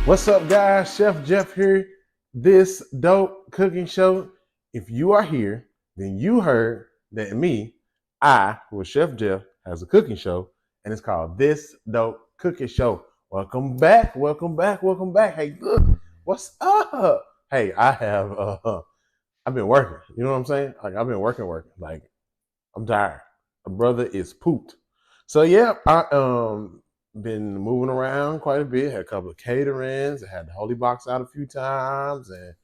What's up, guys? Chef Jeff here. This dope cooking show. If you are here, then you heard that I, who is Chef Jeff, has a cooking show, and it's called This Dope Cooking Show. Welcome back, welcome back, welcome back. Hey, look, what's up? Hey, I've been working. You know what I'm saying? Like, I've been working. Like, I'm tired. My brother is pooped. So yeah, I been moving around quite a bit. Had a couple of caterings. I had the Holy Box out a few times, and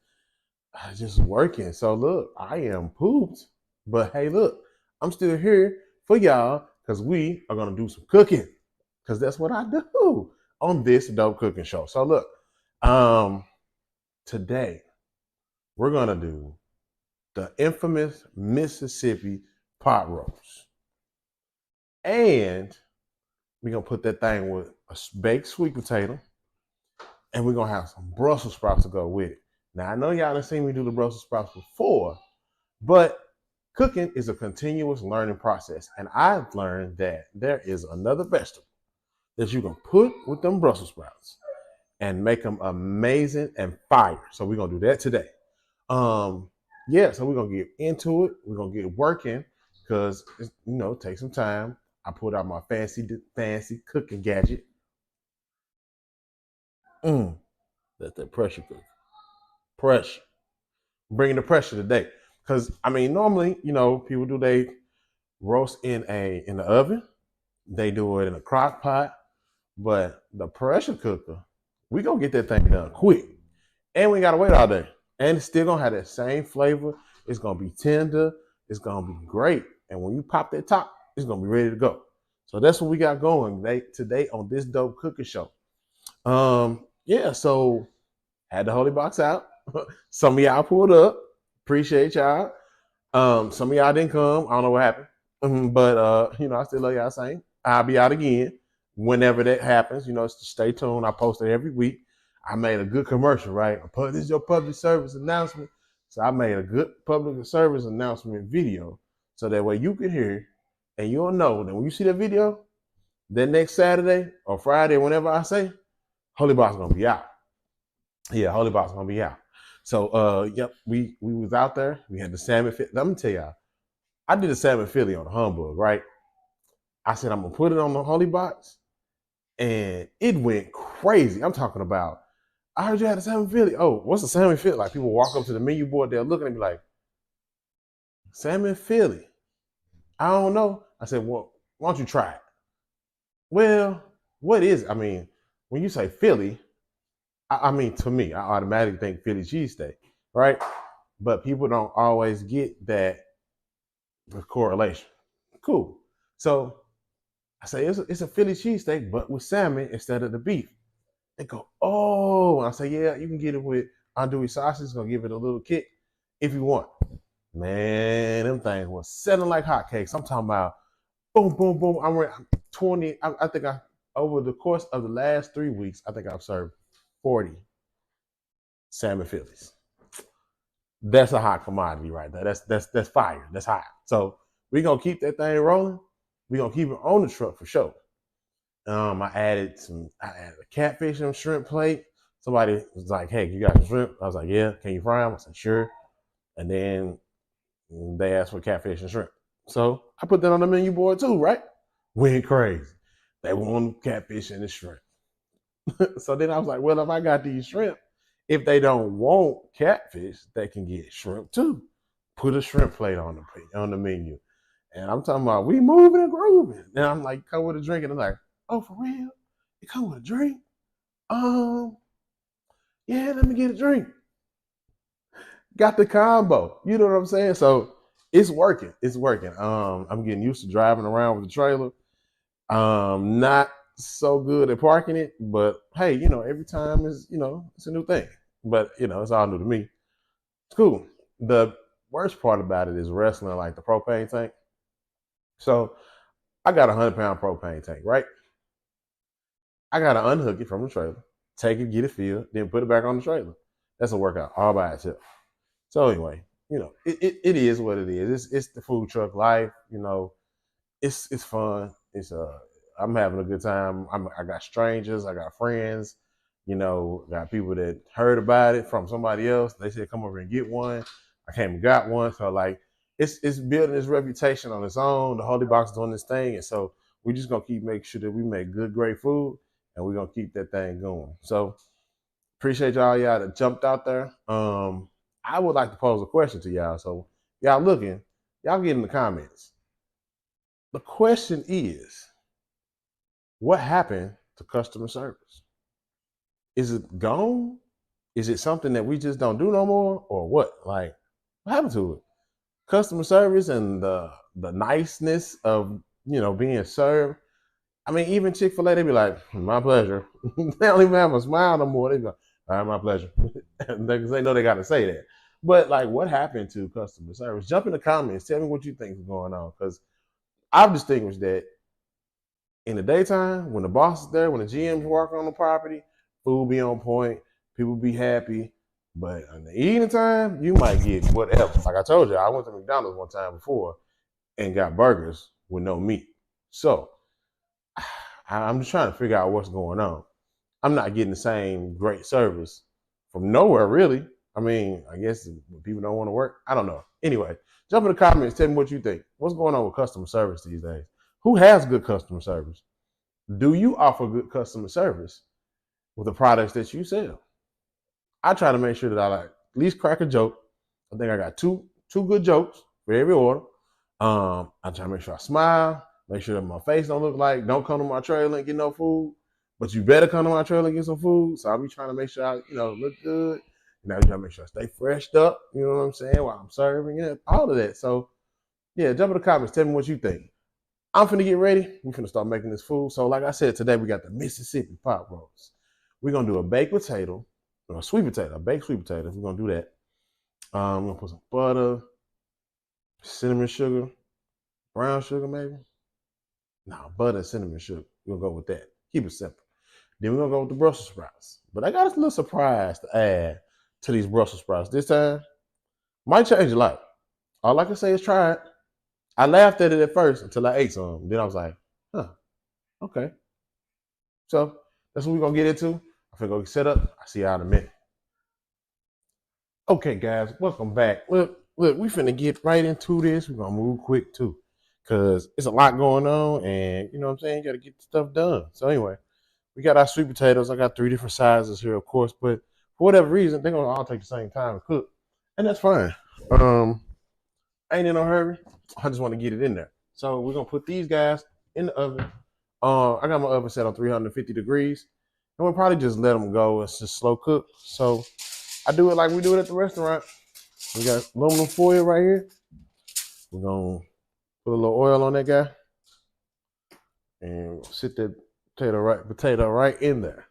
I just working. So look, I am pooped, but hey, look, I'm still here for y'all because we are gonna do some cooking because that's what I do on this dope cooking show. So look, today we're gonna do the infamous Mississippi pot roast, and we're gonna put that thing with a baked sweet potato, and we're gonna have some Brussels sprouts to go with it. Now I know y'all done seen me do the Brussels sprouts before, but cooking is a continuous learning process, and I've learned that there is another vegetable that you can put with them Brussels sprouts and make them amazing and fire. So we're gonna do that today. So we're gonna get into it. We're gonna get working because take some time. I pulled out my fancy cooking gadget. That's that pressure cooker. Pressure. Bringing the pressure today. Because normally, people do they roast in the oven. They do it in a crock pot. But the pressure cooker, we gonna get that thing done quick. And we gotta wait all day. And it's still gonna have that same flavor. It's gonna be tender. It's gonna be great. And when you pop that top, it's gonna be ready to go. So that's what we got going today on this dope cooking show. So had the Holy Box out. Some of y'all pulled up. Appreciate y'all. Some of y'all didn't come. I don't know what happened. But I still love y'all same. I'll be out again whenever that happens. Stay tuned. I post it every week. I made a good commercial, right? This is your public service announcement. So I made a good public service announcement video so that way you can hear and you'll know that when you see that video, that next Saturday or Friday, whenever I say, Holy Box is gonna be out. Yeah, Holy Box is gonna be out. So we was out there. We had the salmon. Let me tell y'all, I did a salmon Philly on the humbug, right? I said I'm gonna put it on the Holy Box, and it went crazy. I'm talking about. I heard you had a salmon Philly. Oh, what's a salmon Philly? Like people walk up to the menu board, they're looking at me like, salmon Philly. I don't know. I said, well, why don't you try it? Well, what is it? When you say Philly, to me, I automatically think Philly cheesesteak, right? But people don't always get that correlation. Cool. So I say it's a Philly cheesesteak, but with salmon instead of the beef. They go, oh, and I say, yeah, you can get it with andouille sausage. It's gonna give it a little kick if you want. Man, them things was selling like hotcakes. I'm talking about boom, boom, boom. I'm 20. I think over the course of the last 3 weeks, I think I've served 40 salmon Phillies. That's a hot commodity right there. That's fire. That's hot. So we're gonna keep that thing rolling. We're gonna keep it on the truck for sure. I added a catfish and shrimp plate. Somebody was like, hey, you got some shrimp? I was like, yeah, can you fry them? I said, sure. And then they asked for catfish and shrimp. So I put that on the menu board too, right? Went crazy. They want catfish and the shrimp. So then I was like, well, if I got these shrimp, if they don't want catfish, they can get shrimp too. Put a shrimp plate on the menu. And I'm talking about we moving and grooving. And I'm like, come with a drink. And I'm like, oh, for real? It come with a drink? Yeah, let me get a drink. Got the combo. You know what I'm saying? So it's working. It's working. I'm getting used to driving around with the trailer. Not so good at parking it, but hey, every time is, it's a new thing. But it's all new to me. It's cool. The worst part about it is wrestling like the propane tank. So I got a 100-pound propane tank, right? I gotta unhook it from the trailer, take it, get it filled, then put it back on the trailer. That's a workout all by itself. So anyway, it is what it is. It's the food truck life. It's fun. I'm having a good time. I got strangers, I got friends, got people that heard about it from somebody else. They said come over and get one. I came and got one. So like it's building its reputation on its own. The Holy Box is doing this thing. And so we're just gonna keep making sure that we make good, great food and we're gonna keep that thing going. So appreciate y'all that jumped out there. I would like to pose a question to y'all. So y'all looking, y'all get in the comments. The question is, what happened to customer service? Is it gone? Is it something that we just don't do no more, or what? Like, what happened to it? Customer service and the niceness of being served. I mean, even Chick-fil-A, they be like, my pleasure. They don't even have a smile no more. They be like, all right, my pleasure. Because they know they got to say that. But like, what happened to customer service? Jump in the comments. Tell me what you think is going on. Because I've distinguished that in the daytime, when the boss is there, when the GM's working on the property, food be on point, people be happy. But in the evening time, you might get whatever. Like I told you, I went to McDonald's one time before and got burgers with no meat. So I'm just trying to figure out what's going on. I'm not getting the same great service from nowhere, really. I mean, I guess people don't want to work. I don't know. Anyway, jump in the comments. Tell me what you think. What's going on with customer service these days? Who has good customer service? Do you offer good customer service with the products that you sell? I try to make sure that I at least crack a joke. I think I got two good jokes for every order. I try to make sure I smile, make sure that my face don't come to my trailer and get no food. But you better come to my trailer and get some food. So I'll be trying to make sure I, look good. I try to make sure I stay freshed up, you know what I'm saying, while I'm serving, all of that. So yeah, jump in the comments, tell me what you think. I'm finna get ready. We're finna start making this food. So like I said, today we got the Mississippi pot roast. We're gonna do a baked potato, or a sweet potato, a baked sweet potato. We're gonna do that. I'm gonna put some butter, cinnamon sugar, brown sugar maybe. No, butter and cinnamon sugar. We're gonna go with that. Keep it simple. Then we're gonna go with the Brussels sprouts. But I got a little surprise to add to these Brussels sprouts this time. Might change your life. All I can say is try it. I laughed at it at first until I ate some. Then I was like, huh, okay. So that's what we're gonna get into. I'm gonna go set up. I'll see y'all in a minute. Okay, guys, welcome back. Look, we finna get right into this. We're gonna move quick too, because it's a lot going on, and you know what I'm saying, you gotta get the stuff done. So anyway, we got our sweet potatoes. I got 3 different sizes here, of course, but for whatever reason, they're gonna all take the same time to cook, and that's fine. I ain't in no hurry. I just want to get it in there. So we're gonna put these guys in the oven. I got my oven set on 350 degrees, and we'll probably just let them go. It's just slow cook. So I do it like we do it at the restaurant. We got aluminum foil right here. We're gonna put a little oil on that guy, and sit that potato right in there,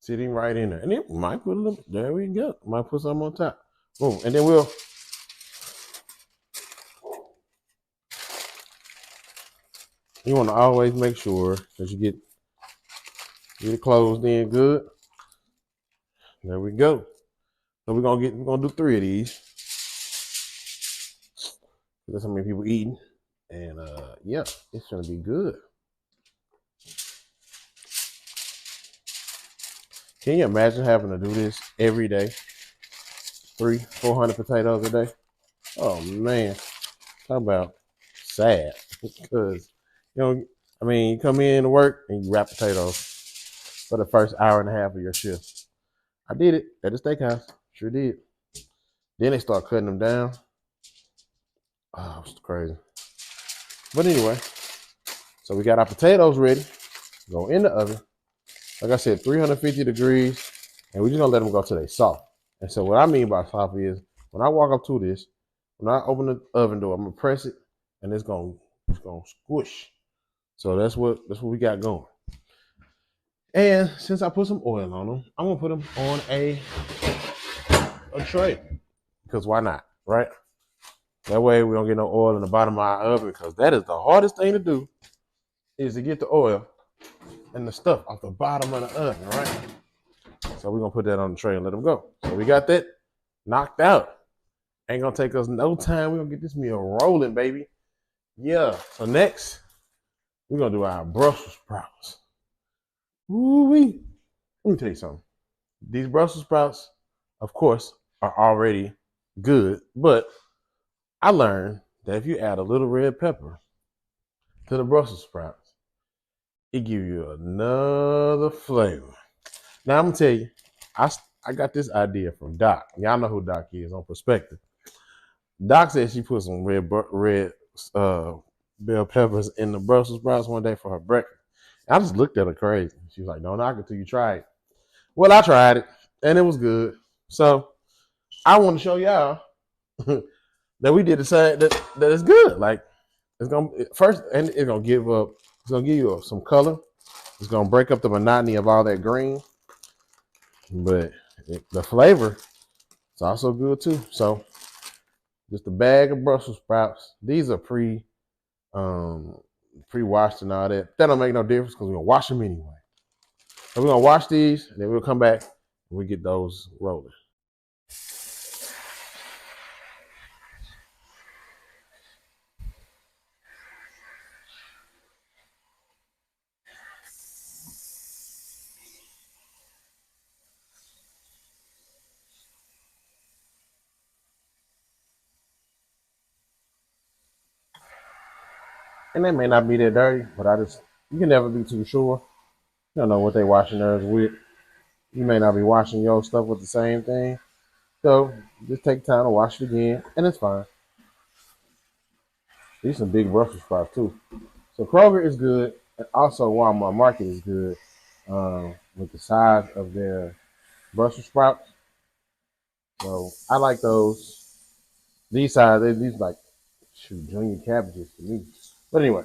sitting right in there. And then might put a little. There we go. Might put some on top. Boom, and then we'll. You want to always make sure that you get it closed in good. There we go. So we're gonna do 3 of these. That's how many people eating, and yeah, it's gonna be good. Can you imagine having to do this every day? 300-400 potatoes a day. Oh man, talk about sad. Because you come in to work and you wrap potatoes for the first hour and a half of your shift. I did it at the steakhouse. Sure did. Then they start cutting them down. Oh, it's crazy. But anyway, so we got our potatoes ready. Go in the oven. Like I said, 350 degrees. And we're just gonna let them go till they soft. And so what I mean by soft is when I walk up to this, when I open the oven door, I'm gonna press it and it's gonna squish. So that's what we got going. And since I put some oil on them, I'm gonna put them on a tray. Because why not, right? That way we don't get no oil in the bottom of our oven, because that is the hardest thing to do, is to get the oil and the stuff off the bottom of the oven, right? So we're gonna put that on the tray and let them go. So we got that knocked out. Ain't gonna take us no time. We're gonna get this meal rolling, baby. Yeah. So next, we're gonna do our Brussels sprouts. Ooh-wee. Let me tell you something. These Brussels sprouts, of course, are already good, but I learned that if you add a little red pepper to the Brussels sprouts, it gives you another flavor. Now I'm gonna tell you, I got this idea from Doc. Y'all know who Doc is on Perspective. Doc said she put some red bell peppers in the Brussels sprouts one day for her breakfast. I just looked at her crazy. She was like, "Don't knock it till you try it." Well, I tried it and it was good. So I want to show y'all that we did the same. That it's good. Like it's gonna first, and it's gonna give up. It's gonna give you some color. It's gonna break up the monotony of all that green, but the flavor is also good too. So just a bag of Brussels sprouts. These are pre-washed and all that. That don't make no difference because we're gonna wash them anyway. So we're gonna wash these, and then we'll come back and we get those rolling. And they may not be that dirty, but you can never be too sure. You don't know what they washing theirs with. You may not be washing your stuff with the same thing. So just take time to wash it again, and it's fine. These are some big Brussels sprouts too. So Kroger is good, and also Walmart Market is good with the size of their Brussels sprouts. So I like those. These like junior cabbages to me. But anyway,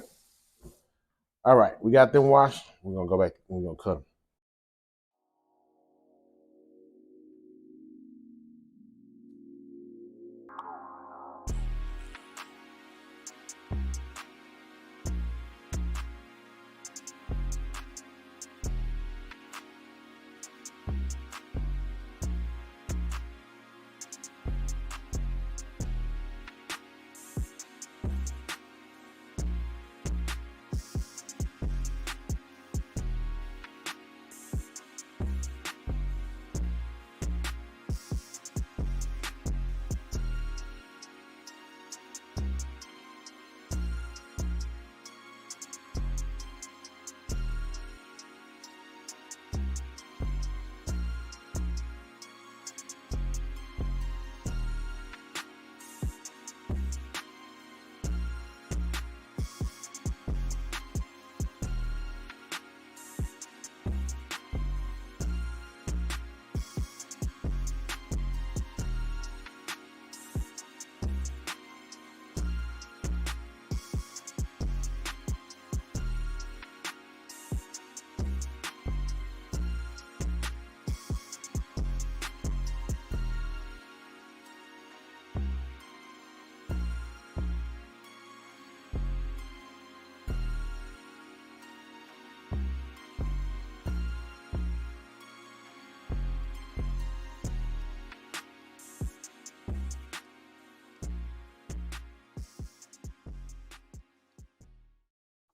all right, we got them washed. We're gonna go back and we're gonna cut them.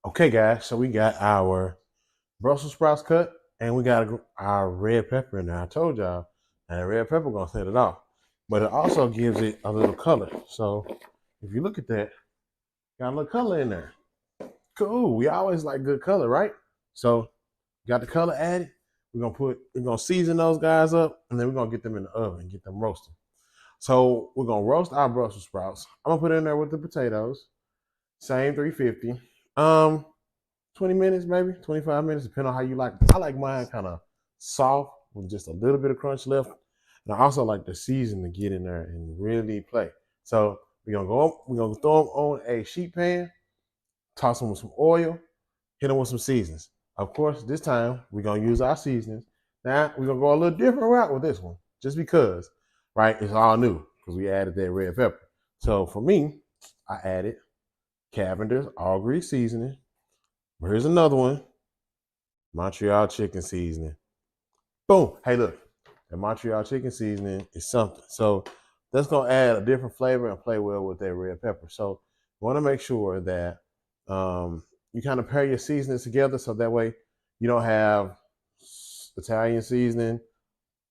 Okay, guys, so we got our Brussels sprouts cut, and we got our red pepper in there. I told y'all, and the red pepper gonna set it off, but it also gives it a little color. So if you look at that, got a little color in there. Cool. We always like good color, right? So got the color added. We're gonna season those guys up, and then we're gonna get them in the oven and get them roasting. So we're gonna roast our Brussels sprouts. I'm gonna put it in there with the potatoes. Same 350. 20 minutes, maybe 25 minutes, depending on how you like. I like mine kind of soft with just a little bit of crunch left. And I also like the season to get in there and really play. So we're gonna throw them on a sheet pan, toss them with some oil, hit them with some seasonings. Of course, this time we're gonna use our seasonings. Now we're gonna go a little different route with this one, just because, right? It's all new because we added that red pepper. So for me, I added Cavender's all grease seasoning. Here's another one, Montreal chicken seasoning. Boom. Hey, look, the Montreal chicken seasoning is something. So that's gonna add a different flavor and play well with that red pepper. So you want to make sure that you kind of pair your seasonings together, so that way you don't have Italian seasoning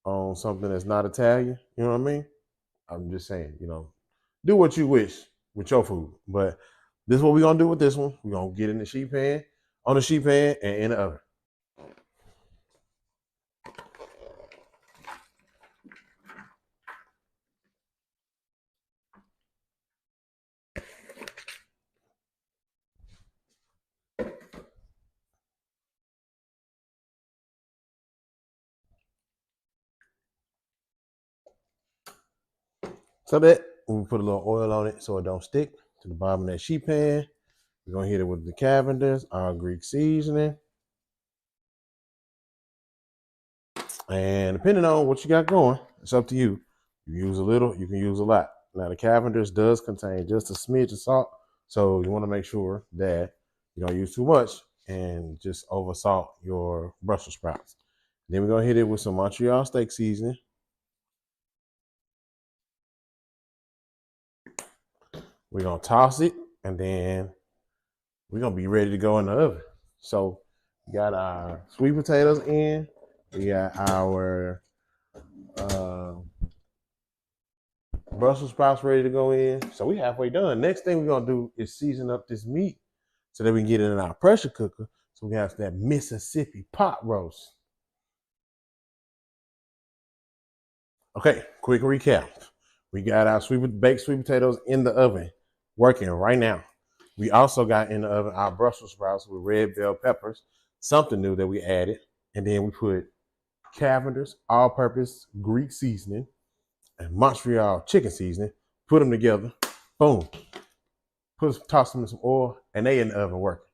on something that's not Italian. You know what I mean? I'm just saying, do what you wish with your food. But this is what we're gonna do with this one. We're gonna get in the sheet pan, on the sheet pan, and in the oven. So that we put a little oil on it so it don't stick to the bottom of that sheet pan. We're gonna hit it with the Cavender's, our Greek seasoning. And depending on what you got going, it's up to you. You use a little, you can use a lot. Now the Cavender's does contain just a smidge of salt, so you want to make sure that you don't use too much and just over salt your Brussels sprouts. Then we're gonna hit it with some Montreal steak seasoning. We're gonna toss it, and then we're gonna be ready to go in the oven. So we got our sweet potatoes in. We got our Brussels sprouts ready to go in. So we halfway done. Next thing we're gonna do is season up this meat so that we can get it in our pressure cooker. So we have that Mississippi pot roast. Okay, quick recap. We got our baked sweet potatoes in the oven, working right now. We also got in the oven our Brussels sprouts with red bell peppers, something new that we added. And then we put Cavender's all-purpose Greek seasoning and Montreal chicken seasoning, put them together, boom, toss them in some oil, and they in the oven working.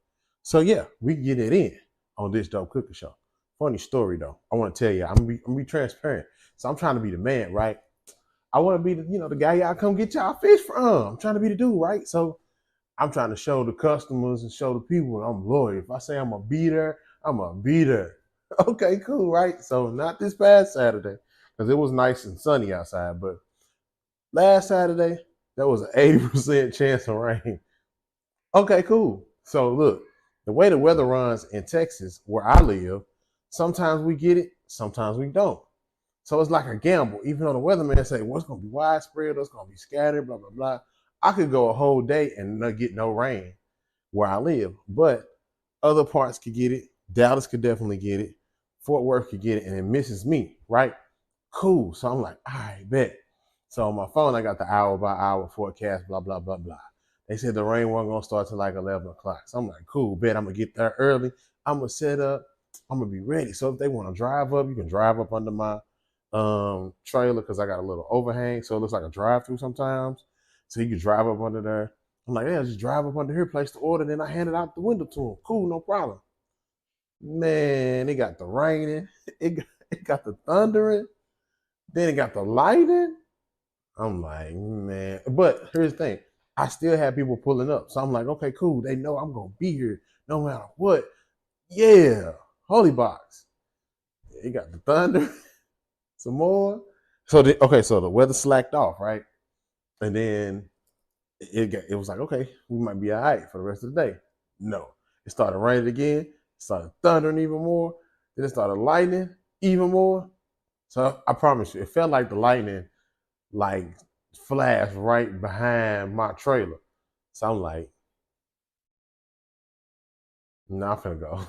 So yeah, we get it in on this dope cooking show. Funny story though, I want to tell you, I'm gonna be transparent. So I'm trying to be the man, right? I want to be the guy y'all come get y'all fish from. I'm trying to be the dude, right? So I'm trying to show the customers and show the people I'm loyal. If I say I'm a beater, I'm a beater. Okay, cool, right? So not this past Saturday, because it was nice and sunny outside, but last Saturday, there was an 80% chance of rain. Okay, cool. So look, the way the weather runs in Texas, where I live, sometimes we get it, sometimes we don't. So it's like a gamble. Even though the weatherman say, well, it's going to be widespread, or it's going to be scattered, blah, blah, blah. I could go a whole day and not get no rain where I live. But other parts could get it. Dallas could definitely get it. Fort Worth could get it, and it misses me, right? Cool. So I'm like, all right, bet. So on my phone, I got the hour by hour forecast, blah, blah, blah, blah. They said the rain wasn't going to start till like 11 o'clock. So I'm like, cool, bet I'm going to get there early. I'm going to set up. I'm going to be ready. So if they want to drive up, you can drive up under my trailer because I got a little overhang. So it looks like a drive-through sometimes. So you can drive up under there. I'm like, yeah, just drive up under here, place the order, then I hand it out the window to them. Cool, no problem. Man, it got the raining. It got the thundering. Then it got the lightning. I'm like, man. But here's the thing. I still have people pulling up. So I'm like, okay, cool. They know I'm going to be here no matter what. Yeah. Holy box. It got the thunder. Some more. So the weather slacked off, right? And then it was like, okay, we might be all right for the rest of the day. No. It started raining again. It started thundering even more. Then it started lightning even more. So I promise you, it felt like the lightning flashed right behind my trailer. So I'm like, nah, I'm finna go.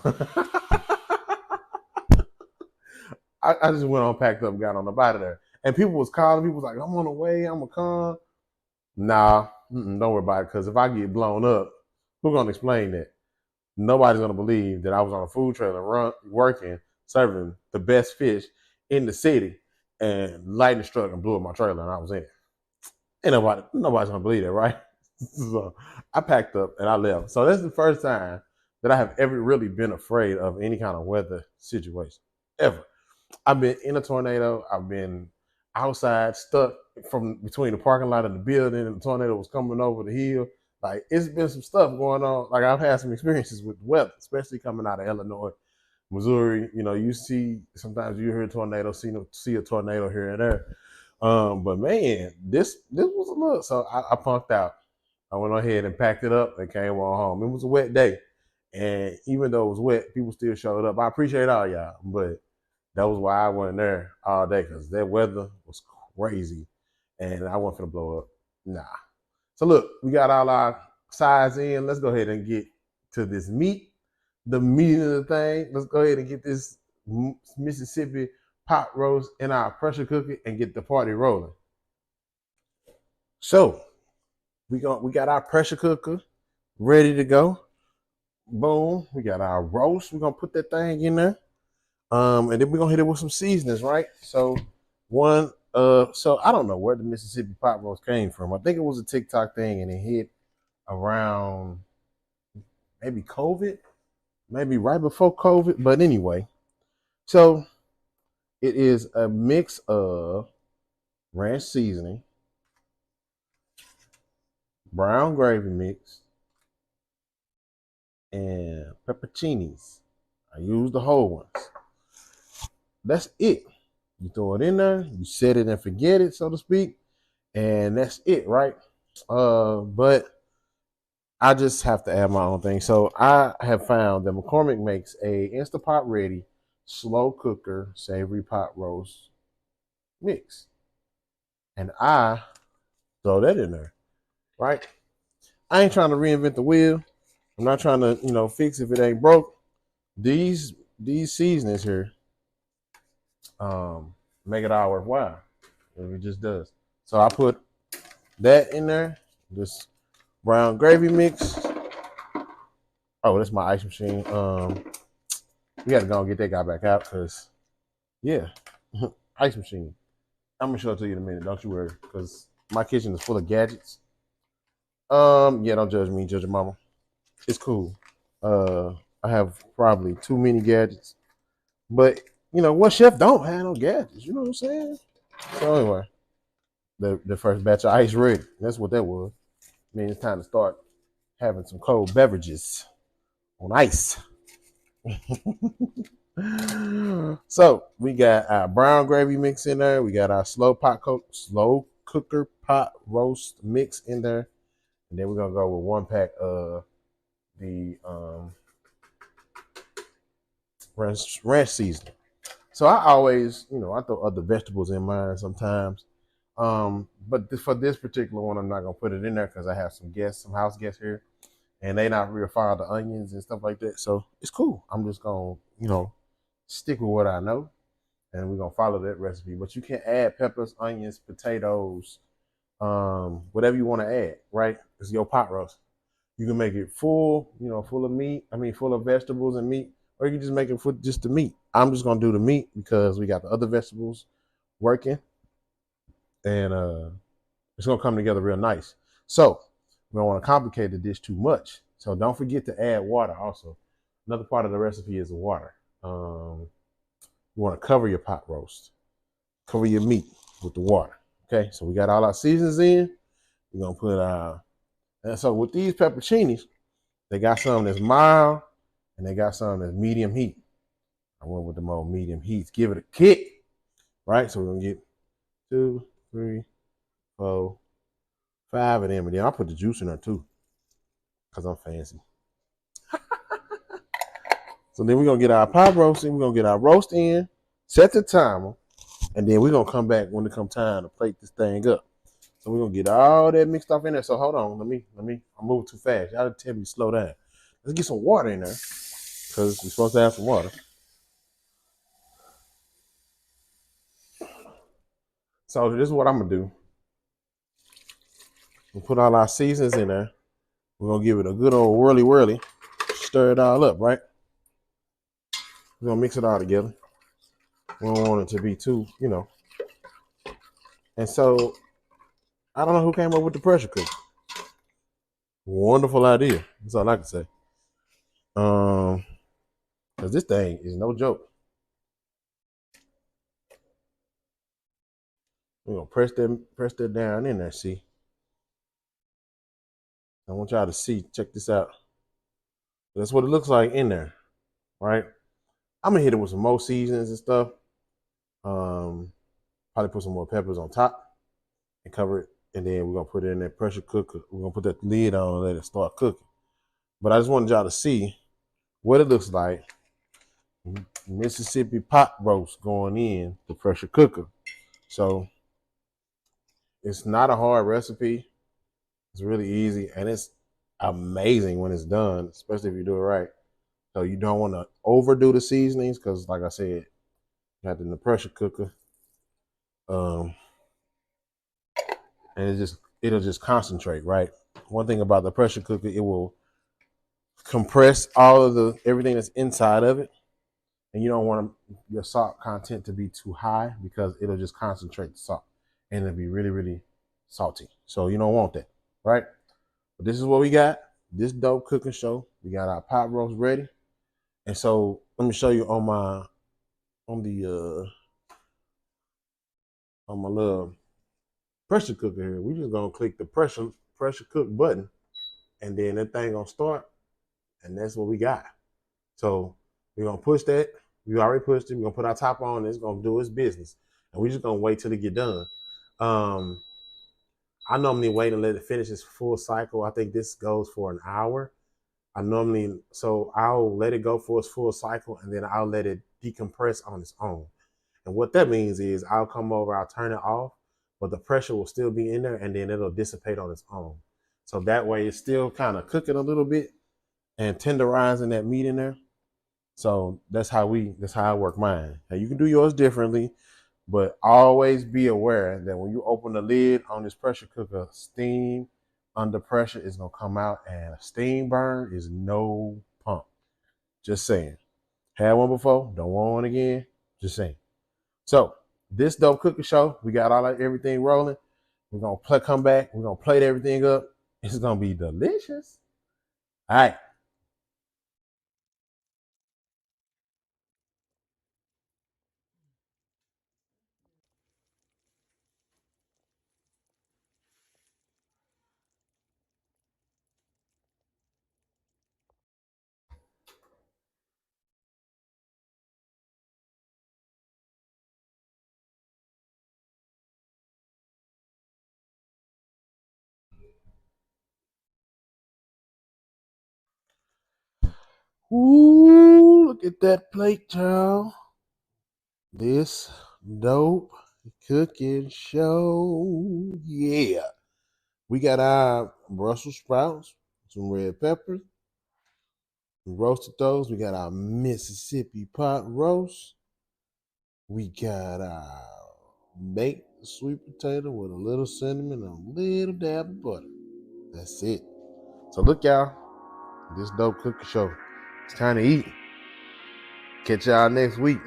I just went on, packed up, got on the out of there. And people was calling. People was like, I'm on the way. I'm going to come. Nah, don't worry about it. Because if I get blown up, who's going to explain that? Nobody's going to believe that I was on a food trailer working, serving the best fish in the city, and lightning struck and blew up my trailer, and I was in it. Ain't nobody's going to believe that, right? So I packed up and I left. So that's the first time that I have ever really been afraid of any kind of weather situation, ever. I've been in a tornado. I've been outside, stuck from between the parking lot and the building, and the tornado was coming over the hill. Like, it's been some stuff going on. Like, I've had some experiences with the weather, especially coming out of Illinois, Missouri. You see, sometimes you hear a tornado, see a tornado here and there. But man, this was a look. So I punked out. I went ahead and packed it up and came on home. It was a wet day. And even though it was wet, people still showed up. I appreciate all y'all, but that was why I went there all day because that weather was crazy, and I wasn't gonna blow up. Nah. So look, we got all our sides in. Let's go ahead and get to this meat, the meat of the thing. Let's go ahead and get this Mississippi pot roast in our pressure cooker and get the party rolling. So we got our pressure cooker ready to go. Boom. We got our roast. We're gonna put that thing in there. And then we're gonna hit it with some seasonings, right? So so I don't know where the Mississippi pot roast came from. I think it was a TikTok thing and it hit around maybe COVID, maybe right before COVID. But anyway, so it is a mix of ranch seasoning, brown gravy mix, and pepperoncinis. I use the whole ones. That's it. You throw it in there, you set it and forget it, so to speak, and that's it, right? But I just have to add my own thing. So I have found that McCormick makes a Instapot ready slow cooker savory pot roast mix, and I throw that in there, right? I ain't trying to reinvent the wheel. I'm not trying to, fix if it ain't broke. These seasonings here make it all worthwhile. It just does. So I put that in there. This brown gravy mix. Oh, that's my ice machine. We got to go and get that guy back out because, yeah, ice machine. I'm gonna show it to you in a minute. Don't you worry, because my kitchen is full of gadgets. Yeah, don't judge me, judge your mama. It's cool. I have probably too many gadgets, but what chef don't have no gadgets? You know what I'm saying? So anyway, the first batch of ice ready. That's what that was. I mean, it's time to start having some cold beverages on ice. So we got our brown gravy mix in there. We got our slow cooker pot roast mix in there, and then we're gonna go with 1 pack of the ranch seasoning. So I always, I throw other vegetables in mine sometimes. But for this particular one, I'm not gonna put it in there because I have some house guests here, and they not real fond of onions and stuff like that. So it's cool. I'm just gonna, stick with what I know, and we're gonna follow that recipe. But you can add peppers, onions, potatoes, whatever you want to add. Right? It's your pot roast. You can make it full, full of meat. I mean, full of vegetables and meat, or you can just make it for just the meat. I'm just gonna do the meat because we got the other vegetables working, and it's gonna come together real nice. So we don't want to complicate the dish too much. So don't forget to add water. Also, another part of the recipe is the water. You want to cover your pot roast, cover your meat with the water. Okay, so we got all our seasons in. We're gonna put and so with these pepperoncinis, they got some that's mild and they got some that's medium heat. I went with the more medium heat. Give it a kick, right? So we're gonna get 2, 3, 4, 5 of them, and then I'll put the juice in there too, cause I'm fancy. So then we're gonna get our pot roasting. We're gonna get our roast in, set the timer, and then we're gonna come back when it comes time to plate this thing up. So we're gonna get all that mixed up in there. So hold on, let me. I'm moving too fast. Y'all tell me to slow down. Let's get some water in there, cause we're supposed to have some water. So this is what I'm gonna do. We'll put all our seasons in there. We're gonna give it a good old whirly whirly, stir it all up, right? We're gonna mix it all together. We don't want it to be too, And so I don't know who came up with the pressure cooker. Wonderful idea. That's all I can say. Cause this thing is no joke. We're gonna press that down in there. See, I want y'all to see. Check this out. That's what it looks like in there, right? I'm gonna hit it with some more seasonings and stuff. Probably put some more peppers on top and cover it. And then we're gonna put it in that pressure cooker. We're gonna put that lid on and let it start cooking. But I just wanted y'all to see what it looks like. Mississippi pot roast going in the pressure cooker. So it's not a hard recipe. It's really easy and it's amazing when it's done, especially if you do it right. So you don't want to overdo the seasonings because, like I said, you have it in the pressure cooker, and it'll just concentrate. Right. One thing about the pressure cooker, it will compress all of everything that's inside of it, and you don't want your salt content to be too high because it'll just concentrate the salt, and it'll be really, really salty. So you don't want that, right? But this is what we got. This dope cooking show. We got our pot roast ready. And so let me show you on my little pressure cooker here. We just gonna click the pressure cook button, and then that thing gonna start, and that's what we got. So we're gonna push that. We already pushed it. We're gonna put our top on. It's gonna do its business, and we're just gonna wait till it get done. I normally wait and let it finish its full cycle. I think this goes for an hour. So I'll let it go for its full cycle, and then I'll let it decompress on its own. And what that means is I'll come over, I'll turn it off, but the pressure will still be in there, and then it'll dissipate on its own. So that way it's still kind of cooking a little bit and tenderizing that meat in there. So that's how I work mine. Now you can do yours differently, but always be aware that when you open the lid on this pressure cooker, steam under pressure is gonna come out, and a steam burn is no pump. Just saying. Had one before, don't want one again. Just saying. So this dope cooking show, we got everything rolling. We're gonna come back. We're gonna plate everything up. It's gonna be delicious. All right. Ooh, look at that plate, child. This dope cooking show. Yeah. We got our Brussels sprouts, some red peppers. We roasted those. We got our Mississippi pot roast. We got our baked sweet potato with a little cinnamon and a little dab of butter. That's it. So look, y'all. This dope cooking show. It's time to eat. Catch y'all next week.